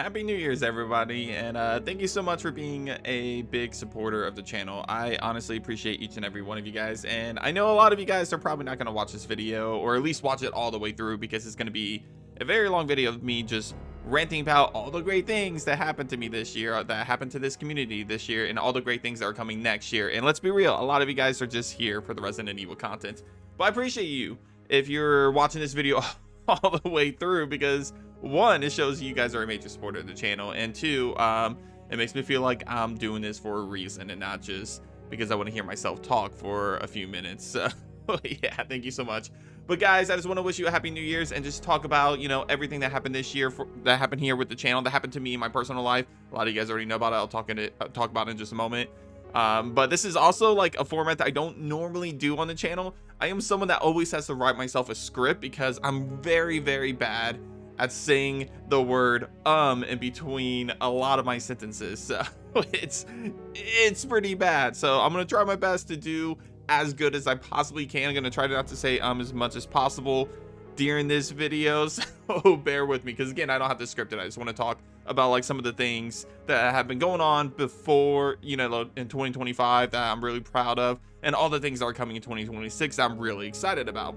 Happy New Year's, everybody, and thank you so much for being a big supporter of the channel. I honestly appreciate each and every one of you guys, and I know a lot of you guys are probably not going to watch this video, or at least watch it all the way through, because it's going to be a very long video of me just ranting about all the great things that happened to me this year, that happened to this community this year, and all the great things that are coming next year. And let's be real, a lot of you guys are just here for the Resident Evil content, but I appreciate you if you're watching this video all the way through, because one, it shows you guys are a major supporter of the channel, and two, it makes me feel like I'm doing this for a reason and not just because I want to hear myself talk for a few minutes. Yeah, thank you so much. But guys, I just want to wish you a happy New Year's and just talk about, you know, everything that happened this year, that happened here with the channel, that happened to me in my personal life. A lot of you guys already know about it. I'll talk about it in just a moment. But this is also like a format that I don't normally do on the channel. I am someone that always has to write myself a script because I'm very, very bad at saying the word in between a lot of my sentences. So it's pretty bad. So I'm gonna try my best to do as good as I possibly can. I'm gonna try not to say as much as possible during this video, so bear with me, because again, I don't have to script it. I just want to talk about like some of the things that have been going on before, you know, in 2025 that I'm really proud of, and all the things that are coming in 2026 that I'm really excited about.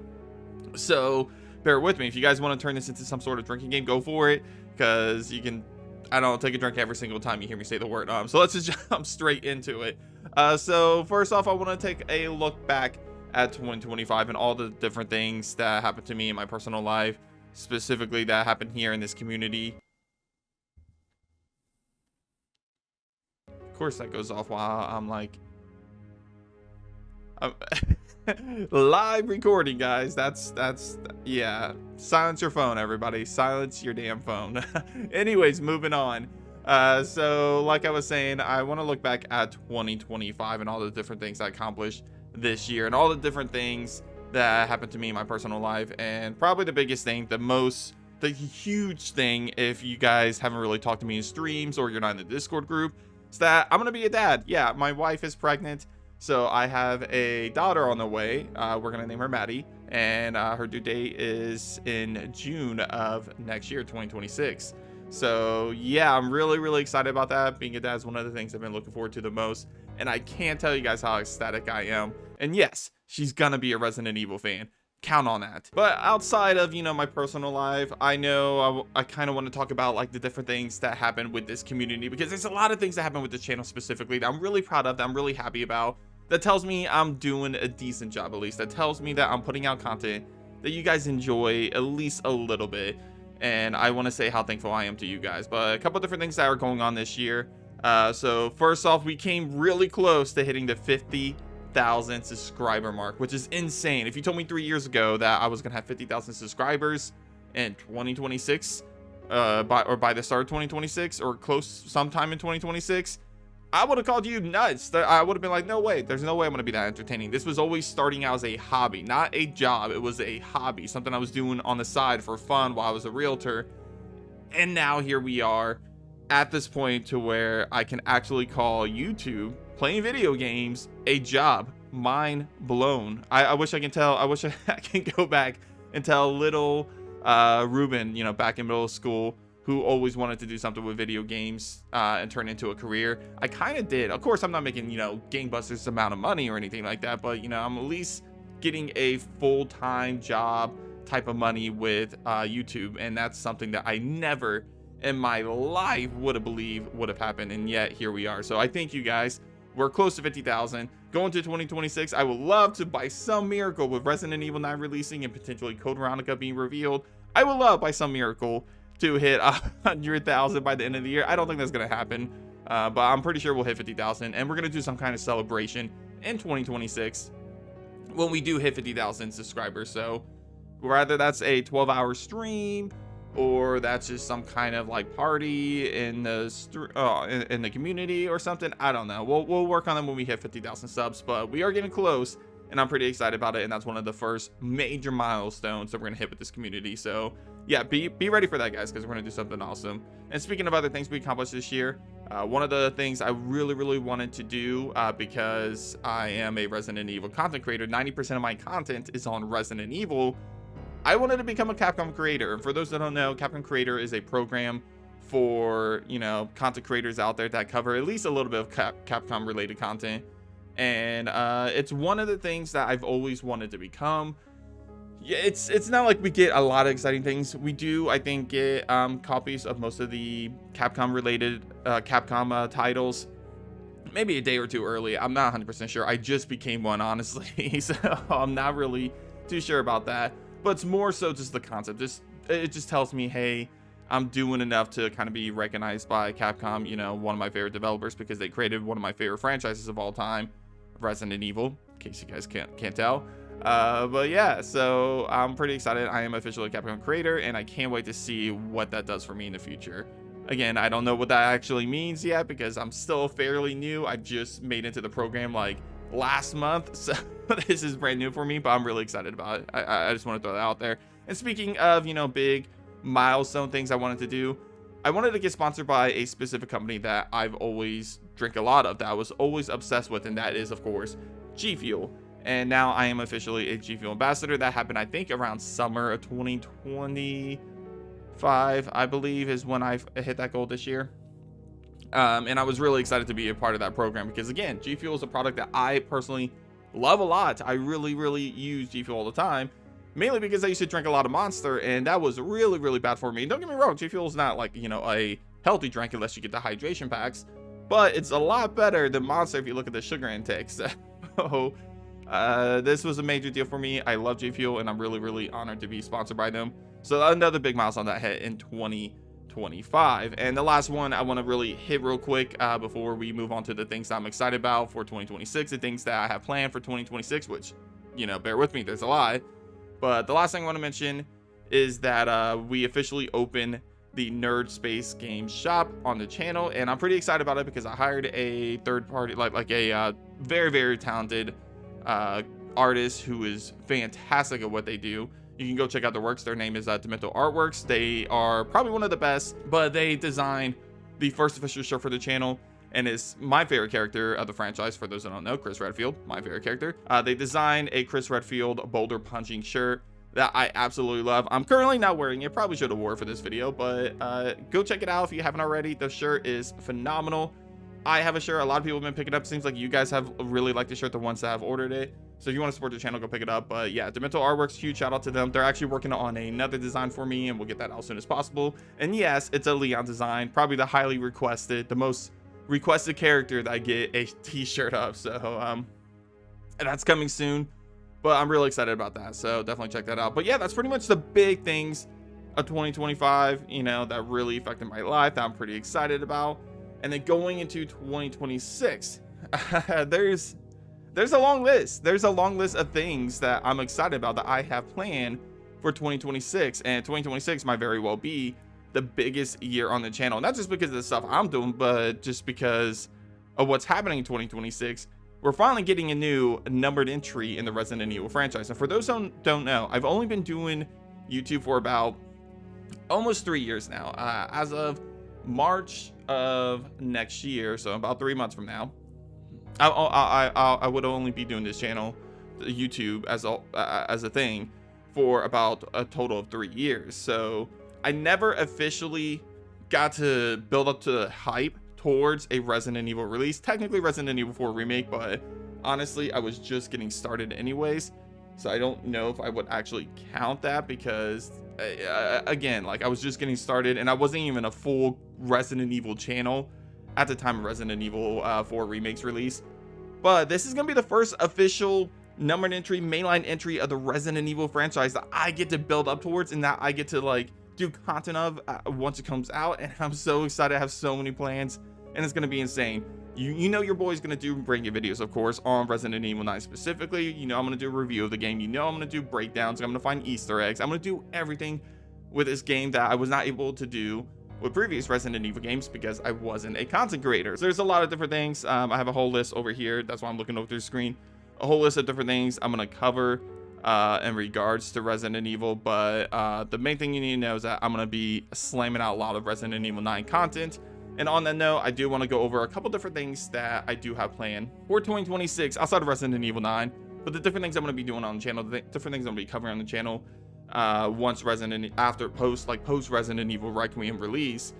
So bear with me. If you guys want to turn this into some sort of drinking game, go for it, because you can, I don't know, take a drink every single time you hear me say the word so let's just jump straight into it. So first off, I want to take a look back at 2025 and all the different things that happened to me in my personal life, specifically that happened here in this community. Of course that goes off while I'm like live recording, guys. That's yeah, silence your phone, everybody. Silence your damn phone. Anyways, moving on. So like I was saying, I want to look back at 2025 and all the different things I accomplished this year and all the different things that happened to me in my personal life. And probably the biggest thing, the huge thing, if you guys haven't really talked to me in streams or you're not in the Discord group, is that I'm gonna be a dad. Yeah, my wife is pregnant, so I have a daughter on the way. We're gonna name her Maddie, and her due date is in June of next year, 2026. So yeah, I'm really excited about that. Being a dad is one of the things I've been looking forward to the most, and I can't tell you guys how ecstatic I am. And yes, she's gonna be a Resident Evil fan. Count on that. But outside of, you know, my personal life, I know I kind of want to talk about like the different things that happen with this community, because there's a lot of things that happen with the channel specifically that I'm really proud of, that I'm really happy about, that tells me I'm doing a decent job, at least that tells me that I'm putting out content that you guys enjoy at least a little bit. And I want to say how thankful I am to you guys. But a couple different things that are going on this year. So first off, we came really close to hitting the 50,000 subscriber mark, which is insane. If you told me 3 years ago that I was gonna have 50,000 subscribers in 2026, by the start of 2026, or close sometime in 2026, I would have called you nuts. I would have been like, no way, there's no way I'm gonna be that entertaining. This was always starting out as a hobby, not a job. It was a hobby, something I was doing on the side for fun while I was a realtor. And now here we are at this point to where I can actually call YouTube, playing video games, a job. Mind blown. I wish I can go back and tell little Ruben, you know, back in middle school, who always wanted to do something with video games and turn into a career. I kind of did. Of course, I'm not making, you know, gangbusters amount of money or anything like that, but, you know, I'm at least getting a full-time job type of money with YouTube, and that's something that I never in my life would have believed would have happened, and yet here we are. So I thank you guys. We're close to 50,000. Going to 2026, I would love to, by some miracle, with Resident Evil 9 releasing and potentially Code Veronica being revealed, I would love, by some miracle, to hit 100,000 by the end of the year. I don't think that's gonna happen, but I'm pretty sure we'll hit 50,000, and we're gonna do some kind of celebration in 2026 when we do hit 50,000 subscribers. So whether that's a 12-hour stream, or that's just some kind of like party in the community or something, I don't know. We'll work on them when we hit 50,000 subs, but we are getting close, and I'm pretty excited about it, and that's one of the first major milestones that we're gonna hit with this community. So yeah, be ready for that, guys, because we're gonna do something awesome. And speaking of other things we accomplished this year, one of the things I really wanted to do, because I am a Resident Evil content creator, 90% of my content is on Resident Evil, I wanted to become a Capcom creator. And for those that don't know, Capcom Creator is a program for, you know, content creators out there that cover at least a little bit of Capcom related content. And it's one of the things that I've always wanted to become. Yeah, it's not like we get a lot of exciting things. We do, I think, get copies of most of the Capcom related Capcom titles maybe a day or two early. I'm not 100% sure. I just became one, honestly, so I'm not really too sure about that. But it's more so just the concept. It just tells me, hey, I'm doing enough to kind of be recognized by Capcom, you know, one of my favorite developers, because they created one of my favorite franchises of all time, Resident Evil, in case you guys can't tell. But yeah, so I'm pretty excited. I am officially a Capcom creator, and I can't wait to see what that does for me in the future. Again, I don't know what that actually means yet, because I'm still fairly new. I just made into the program like last month, so this is brand new for me, but I'm really excited about it. I just want to throw that out there. And speaking of, you know, big milestone things I wanted to do, I wanted to get sponsored by a specific company that I've always drank a lot of, that I was always obsessed with, and that is, of course, G Fuel. And now I am officially a G Fuel ambassador. That happened, I think, around summer of 2025, I believe, is when I hit that goal this year. And I was really excited to be a part of that program, because again, G Fuel is a product that I personally love a lot. I really use G Fuel all the time, mainly because I used to drink a lot of Monster, and that was really bad for me. And don't get me wrong, G Fuel is not like, you know, a healthy drink unless you get the hydration packs, but it's a lot better than Monster if you look at the sugar intake. So this was a major deal for me. I love G Fuel, and I'm really honored to be sponsored by them. So another big milestone that hit in 2025. And the last one I want to really hit real quick before we move on to the things that I'm excited about for 2026, the things that I have planned for 2026, which, you know, bear with me, there's a lot. But the last thing I want to mention is that we officially open the Nerd Space Games shop on the channel, and I'm pretty excited about it because I hired a third party, like a very talented artist who is fantastic at what they do. You can go check out their works. Their name is Demento Artworks. They are probably one of the best, but they designed the first official shirt for the channel, and is my favorite character of the franchise. For those that don't know, Chris Redfield, my favorite character. They designed a Chris Redfield boulder punching shirt that I absolutely love. I'm currently not wearing it. Probably should have wore it for this video, but go check it out if you haven't already. The shirt is phenomenal. I have a shirt. A lot of people have been picking it up. Seems like you guys have really liked the shirt, the ones that have ordered it. So if you want to support the channel, go pick it up. But yeah, Demento Artworks, huge shout out to them. They're actually working on another design for me, and we'll get that out as soon as possible. And yes, it's a Leon design, probably the highly requested, the most requested character that I get a t-shirt of. So that's coming soon, but I'm really excited about that. So definitely check that out. But yeah, that's pretty much the big things of 2025, you know, that really affected my life, that I'm pretty excited about. And then going into 2026, there's a long list. There's a long list of things that I'm excited about that I have planned for 2026. And 2026 might very well be the biggest year on the channel. Not just because of the stuff I'm doing, but just because of what's happening in 2026. We're finally getting a new numbered entry in the Resident Evil franchise. And for those who don't know, I've only been doing YouTube for about almost 3 years now. As of March of next year, so about 3 months from now, I would only be doing this channel, YouTube, as a thing for about a total of 3 years. So I never officially got to build up to the hype towards a Resident Evil release. Technically Resident Evil 4 remake, but honestly I was just getting started anyways, so I don't know if I would actually count that, because again, like, I was just getting started and I wasn't even a full Resident Evil channel at the time of Resident Evil 4 remake's release. But this is gonna be the first official numbered entry, mainline entry of the Resident Evil franchise that I get to build up towards, and that I get to like do content of once it comes out. And I'm so excited. I have so many plans, and it's gonna be insane. You know your boy's gonna do bring you videos, of course, on Resident Evil 9 specifically. You know I'm gonna do a review of the game. You know I'm gonna do breakdowns. I'm gonna find Easter eggs. I'm gonna do everything with this game that I was not able to do with previous Resident Evil games because I wasn't a content creator. So there's a lot of different things. I have a whole list over here. That's why I'm looking over the screen. A whole list of different things I'm gonna cover in regards to Resident Evil. But the main thing you need to know is that I'm gonna be slamming out a lot of Resident Evil 9 content. And on that note, I do want to go over a couple different things that I do have planned for 2026 outside of Resident Evil 9, but the different things I'm going to be doing on the channel, the different things I'm going to be covering on the channel post Resident Evil Requiem release,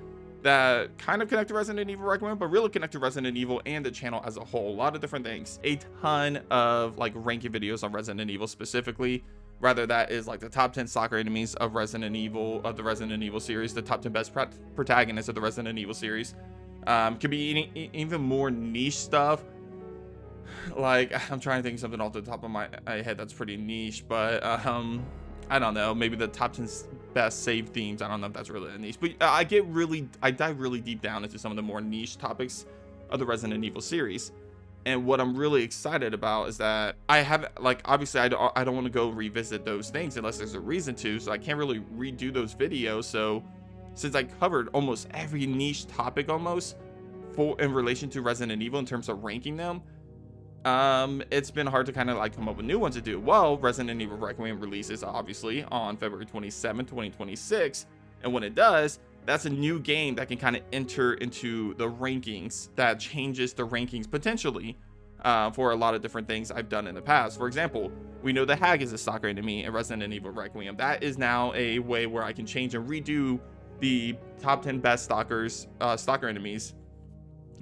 that kind of connect to Resident Evil Requiem, but really connect to Resident Evil and the channel as a whole. A lot of different things. A ton of like ranking videos on Resident Evil specifically. Rather, that is like the top 10 stalker enemies of Resident Evil, of the Resident Evil series, the top 10 best protagonists of the Resident Evil series. Could be even more niche stuff. Like, I'm trying to think of something off the top of my head that's pretty niche, but I don't know, maybe the top 10 best save themes. I don't know if that's really a niche, but I dive really deep down into some of the more niche topics of the Resident Evil series. And what I'm really excited about is that I have, like, obviously I don't want to go revisit those things unless there's a reason to, so I can't really redo those videos. So since I covered almost every niche topic almost in relation to Resident Evil in terms of ranking them, it's been hard to kind of like come up with new ones to do. Well, Resident Evil Requiem releases obviously on February 27th, 2026, and when it does, that's a new game that can kind of enter into the rankings, that changes the rankings potentially for a lot of different things I've done in the past. For example, we know the Hag is a stalker enemy in Resident Evil Requiem. That is now a way where I can change and redo the top 10 best stalker enemies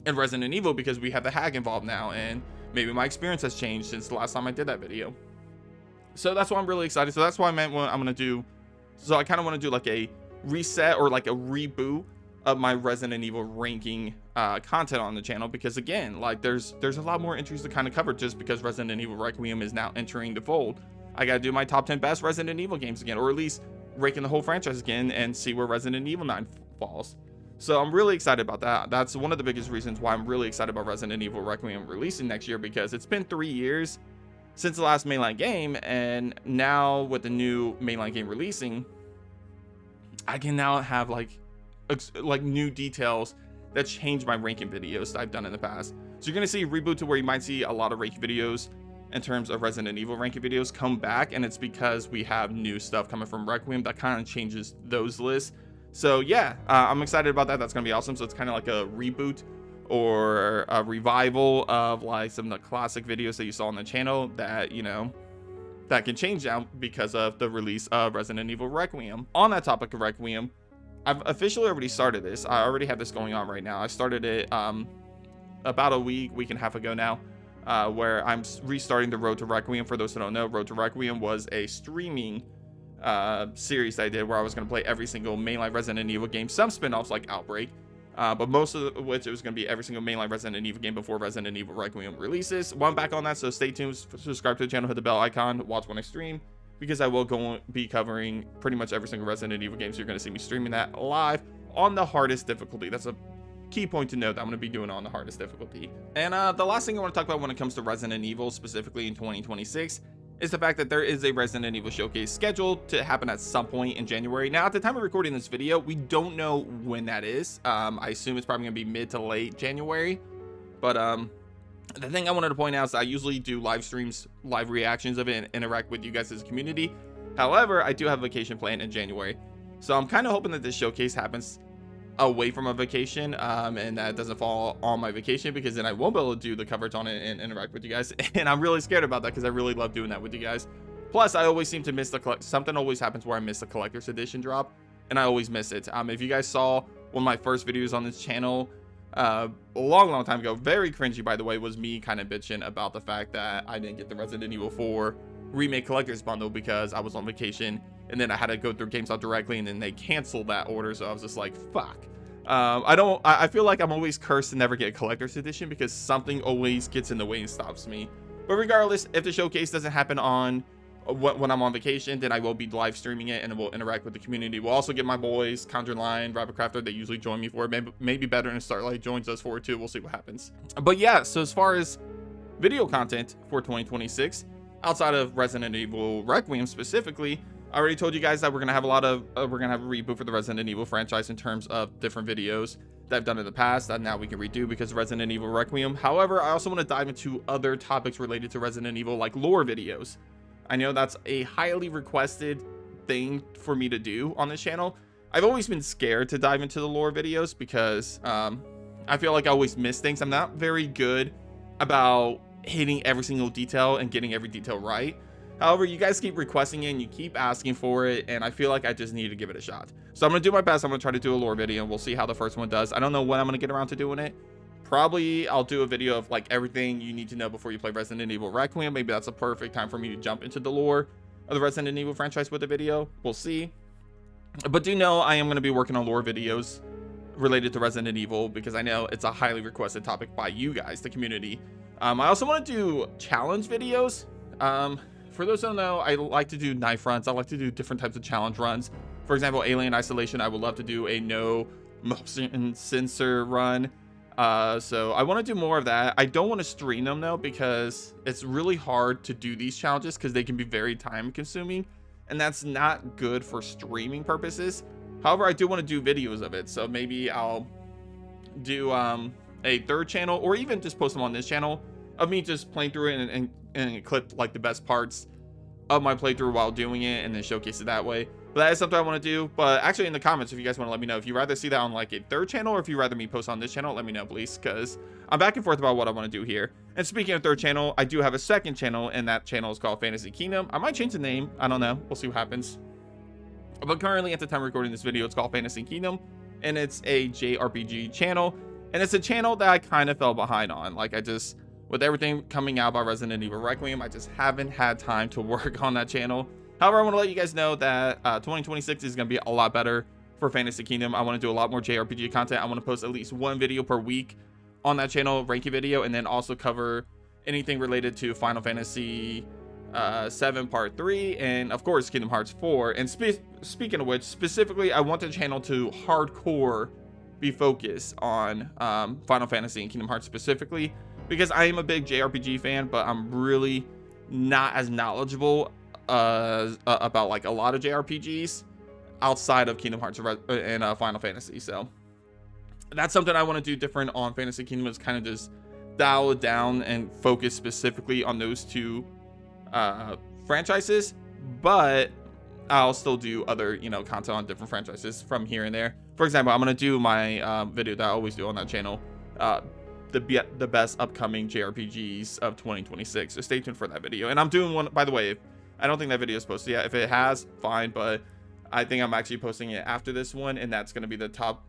in Resident Evil because we have the Hag involved now, and maybe my experience has changed since the last time I did that video. So that's why I'm really excited. So that's why I meant what I'm gonna do. So I kind of want to do like a reset or like a reboot of my Resident Evil ranking content on the channel, because again, like there's a lot more entries to kind of cover just because Resident Evil Requiem is now entering the fold. I gotta do my top 10 best Resident Evil games again, or at least ranking the whole franchise again and see where Resident Evil 9 falls. So I'm really excited about that. That's one of the biggest reasons why I'm really excited about Resident Evil Requiem releasing next year, because it's been 3 years since the last mainline game, and now with the new mainline game releasing, I can now have like new details that change my ranking videos that I've done in the past. So you're gonna see a reboot to where you might see a lot of ranking videos in terms of Resident Evil ranking videos come back, and it's because we have new stuff coming from Requiem that kind of changes those lists. So yeah, I'm excited about that. That's gonna be awesome. So it's kind of like a reboot or a revival of like some of the classic videos that you saw on the channel that, you know, that can change now because of the release of Resident Evil Requiem. On that topic of Requiem, I've officially already started this. I already have this going on right now. I started it about a week and a half ago now, where I'm restarting the Road to Requiem. For those who don't know, Road to Requiem was a streaming series that I did where I was going to play every single mainline Resident Evil game, some spin-offs like Outbreak, but most of which it was going to be every single mainline Resident Evil game before Resident Evil Requiem releases. Well, I'm back on that, so stay tuned, subscribe to the channel, hit the bell icon, watch when I stream, because I will be covering pretty much every single Resident Evil game, so you're going to see me streaming that live on the hardest difficulty. That's a key point to note, that I'm going to be doing on the hardest difficulty. And the last thing I want to talk about when it comes to Resident Evil, specifically in 2026, is the fact that there is a Resident Evil showcase scheduled to happen at some point in January. Now, at the time of recording this video, we don't know when that is. I assume it's probably gonna be mid to late January. But the thing I wanted to point out is I usually do live streams, live reactions of it, and interact with you guys as a community. However, I do have a vacation planned in January, so I'm kind of hoping that this showcase happens away from a vacation, and that doesn't fall on my vacation, because then I won't be able to do the coverage on it and interact with you guys. And I'm really scared about that, because I really love doing that with you guys. Plus, I always seem to miss something always happens where I miss the collector's edition drop, and I always miss it. If you guys saw one of my first videos on this channel a long time ago, very cringy by the way, was me kind of bitching about the fact that I didn't get the Resident Evil 4 remake collector's bundle because I was on vacation, and then I had to go through GameStop directly, and then they canceled that order. So I was just like, fuck. I feel like I'm always cursed to never get a collector's edition, because something always gets in the way and stops me. But regardless, if the showcase doesn't happen on when I'm on vacation, then I will be live streaming it, and we'll interact with the community. We'll also get my boys Conjure Line, Rabbit Crafter, they usually join me for it. Maybe better and Starlight joins us for it too. We'll see what happens. But yeah, so as far as video content for 2026, outside of Resident Evil Requiem specifically, I already told you guys that we're gonna have a reboot for the Resident Evil franchise in terms of different videos that I've done in the past that now we can redo because of Resident Evil Requiem. However, I also want to dive into other topics related to Resident Evil, like lore videos. I know that's a highly requested thing for me to do on this channel. I've always been scared to dive into the lore videos because I feel like I always miss things. I'm not very good about hitting every single detail and getting every detail right. However, you guys keep requesting it and you keep asking for it, and I feel like I just need to give it a shot. So I'm gonna do my best. I'm gonna try to do a lore video, and we'll see how the first one does. I don't know when I'm gonna get around to doing it. Probably I'll do a video of like everything you need to know before you play Resident Evil Requiem. Maybe that's a perfect time for me to jump into the lore of the Resident Evil franchise with a video. We'll see. But do know I am going to be working on lore videos related to Resident Evil, because I know it's a highly requested topic by you guys, the community. I also want to do challenge videos. For those who don't know, I like to do knife runs. I like to do different types of challenge runs. For example, Alien Isolation, I would love to do a no motion sensor run. So I want to do more of that. I don't want to stream them though, because it's really hard to do these challenges because they can be very time consuming, and that's not good for streaming purposes. However, I do want to do videos of it, so maybe I'll do a third channel, or even just post them on this channel of me just playing through it and clip like the best parts of my playthrough while doing it, and then showcase it that way. But that is something I want to do. But actually, in the comments, if you guys want to let me know if you rather see that on like a third channel, or if you rather me post on this channel, let me know, please, because I'm back and forth about what I want to do here. And speaking of third channel, I do have a second channel, and that channel is called Fantasy Kingdom. I might change the name. I don't know. We'll see what happens. But currently, at the time of recording this video, it's called Fantasy Kingdom, and it's a JRPG channel. And it's a channel that I kind of fell behind on. Like, with everything coming out by Resident Evil Requiem, I just haven't had time to work on that channel. However, I want to let you guys know that 2026 is going to be a lot better for Fantasy Kingdom. I want to do a lot more JRPG content. I want to post at least one video per week on that channel, ranking video, and then also cover anything related to Final Fantasy 7 Part 3, and of course Kingdom Hearts 4. And speaking of which, specifically, I want the channel to hardcore be focused on Final Fantasy and Kingdom Hearts specifically, because I am a big JRPG fan, but I'm really not as knowledgeable about like a lot of JRPGs outside of Kingdom Hearts and Final Fantasy. So that's something I want to do different on Fantasy Kingdom, is kind of just dial it down and focus specifically on those two franchises. But I'll still do other, content on different franchises from here and there. For example, I'm going to do my video that I always do on that channel, the best upcoming JRPGs of 2026. So stay tuned for that video. And I'm doing one, by the way, I don't think that video is posted yet. If it has, fine, but I think I'm actually posting it after this one, and that's going to be the top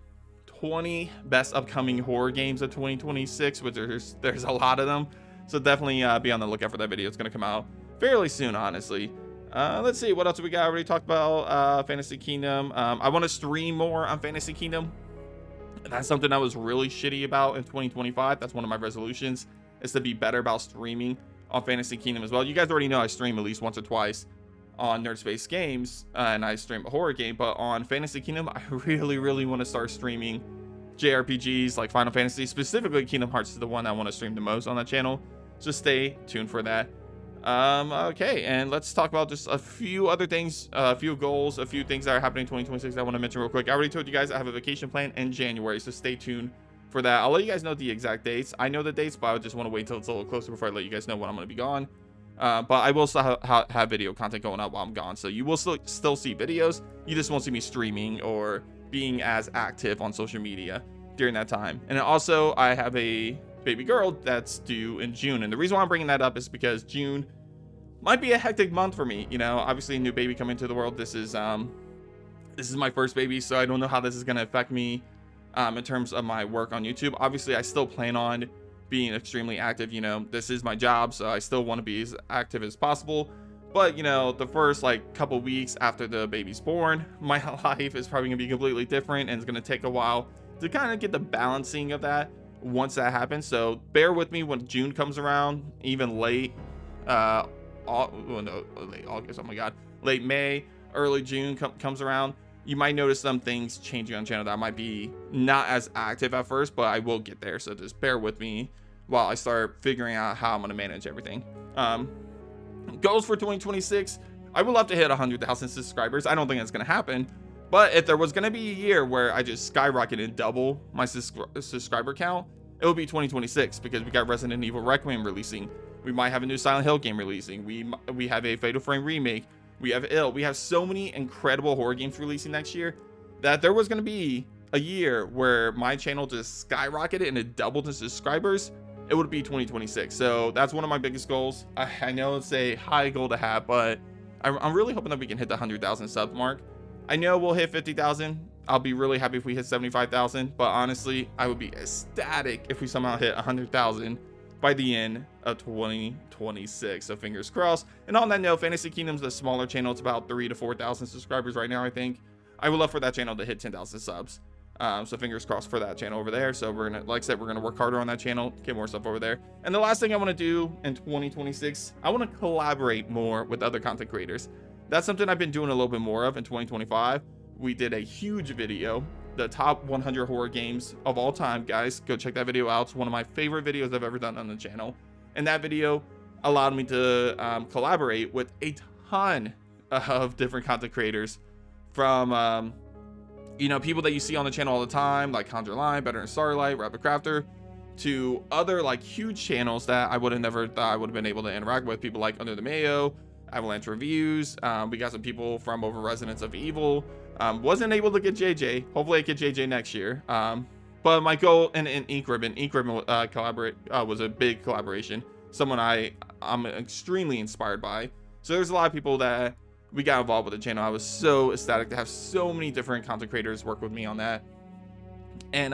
20 best upcoming horror games of 2026, which there's a lot of them. So definitely be on the lookout for that video. It's going to come out fairly soon, honestly. Let's see, what else we got? I already talked about Fantasy Kingdom. I want to stream more on Fantasy Kingdom. That's something I was really shitty about in 2025. That's one of my resolutions, is to be better about streaming on Fantasy Kingdom as well. You guys already know I stream at least once or twice on Nerd Space Games, and I stream a horror game. But on Fantasy Kingdom, I really want to start streaming JRPGs like Final Fantasy. Specifically, Kingdom Hearts is the one I want to stream the most on that channel. So stay tuned for that. Okay, and let's talk about just a few other things, a few goals, a few things that are happening in 2026 I want to mention real quick. I already told you guys I have a vacation plan in January, so stay tuned for that. I'll let you guys know the exact dates. I know the dates, but I just want to wait till it's a little closer before I let you guys know when I'm going to be gone. But I will still have video content going up while I'm gone, so you will still see videos. You just won't see me streaming or being as active on social media during that time. And also, I have a baby girl that's due in June, and the reason why I'm bringing that up is because June might be a hectic month for me. Obviously a new baby coming into the world. This is my first baby, so I don't know how this is going to affect me in terms of my work on YouTube. Obviously, I still plan on being extremely active. This is my job, so I still want to be as active as possible. But the first couple weeks after the baby's born, my life is probably gonna be completely different, and it's gonna take a while to kind of get the balancing of that once that happens. So bear with me when June comes around, even late late August, oh my god, late May, early June comes around. You might notice some things changing on the channel that I might be not as active at first, but I will get there. So just bear with me while I start figuring out how I'm going to manage everything. Goals for 2026. I would love to hit 100,000 subscribers. I don't think that's going to happen. But if there was going to be a year where I just skyrocket and double my subscriber count, it would be 2026, because we got Resident Evil Requiem releasing. We might have a new Silent Hill game releasing. We have a Fatal Frame remake. We have Ill. We have so many incredible horror games releasing next year that there was going to be a year where my channel just skyrocketed and it doubled in subscribers. it would be 2026. So that's one of my biggest goals. I know it's a high goal to have, but I'm really hoping that we can hit the 100,000 sub mark. I know we'll hit 50,000. I'll be really happy if we hit 75,000, but honestly, I would be ecstatic if we somehow hit 100,000 by the end of 2026. So fingers crossed. And on that note, Fantasy Kingdom's a smaller channel. It's about 3,000 to 4,000 subscribers right now, I think. I would love for that channel to hit 10,000 subs. So fingers crossed for that channel over there. So we're gonna, like I said, we're gonna work harder on that channel, get more stuff over there. And the last thing I want to do in 2026, I want to collaborate more with other content creators. That's something I've been doing a little bit more of in 2025. We did a huge video, the top 100 horror games of all time. Guys, go check that video out. It's one of my favorite videos I've ever done on the channel. And that video allowed me to collaborate with a ton of different content creators, from you know, people that you see on the channel all the time, like Conjure Line, Better Than Starlight, Rapid Crafter, to other like huge channels that I would have never thought I would have been able to interact with. People like Under the Mayo, Avalanche Reviews. We got some people from over Residents of Evil. Wasn't able to get JJ. Hopefully I get JJ next year. But my goal in Ink Ribbon was a big collaboration. Someone I'm extremely inspired by. So there's a lot of people that we got involved with the channel. I was so ecstatic to have so many different content creators work with me on that. And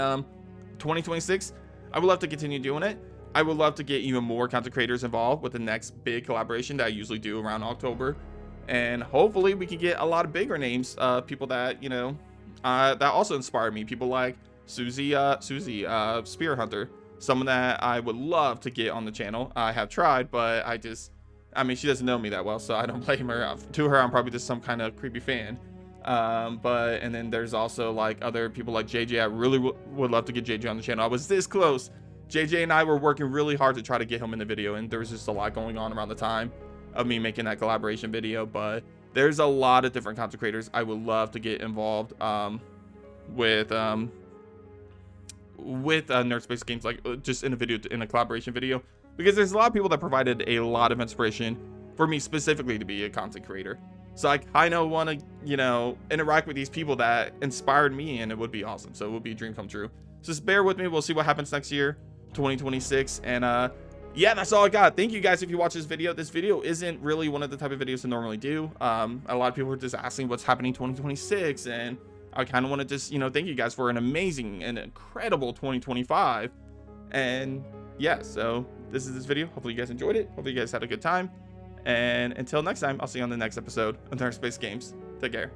2026, I would love to continue doing it. I would love to get even more content creators involved with the next big collaboration that I usually do around October. And hopefully we can get a lot of bigger names, people that, you know, that also inspire me. People like Susie Spear Hunter, someone that I would love to get on the channel. I have tried, but I mean, she doesn't know me that well, so I don't blame her. To her, I'm probably just some kind of creepy fan. And then there's also like other people like JJ. I really would love to get JJ on the channel. I was this close. JJ and I were working really hard to try to get him in the video, and there was just a lot going on around the time of me making that collaboration video. But there's a lot of different content creators I would love to get involved with Nerd Space Games, like just in a collaboration video, because there's a lot of people that provided a lot of inspiration for me specifically to be a content creator. So I kind of want to, you know, interact with these people that inspired me, and it would be awesome. So it would be a dream come true. So just bear with me. We'll see what happens next year, 2026. And yeah, that's all I got. Thank you guys if you watch this video. This video isn't really one of the type of videos I normally do. A lot of people are just asking what's happening 2026, and I kind of want to just, you know, thank you guys for an amazing and incredible 2025. And yeah, so this is this video. Hopefully you guys enjoyed it. Hopefully you guys had a good time. And until next time, I'll see you on the next episode of Nerd Space Games. Take care.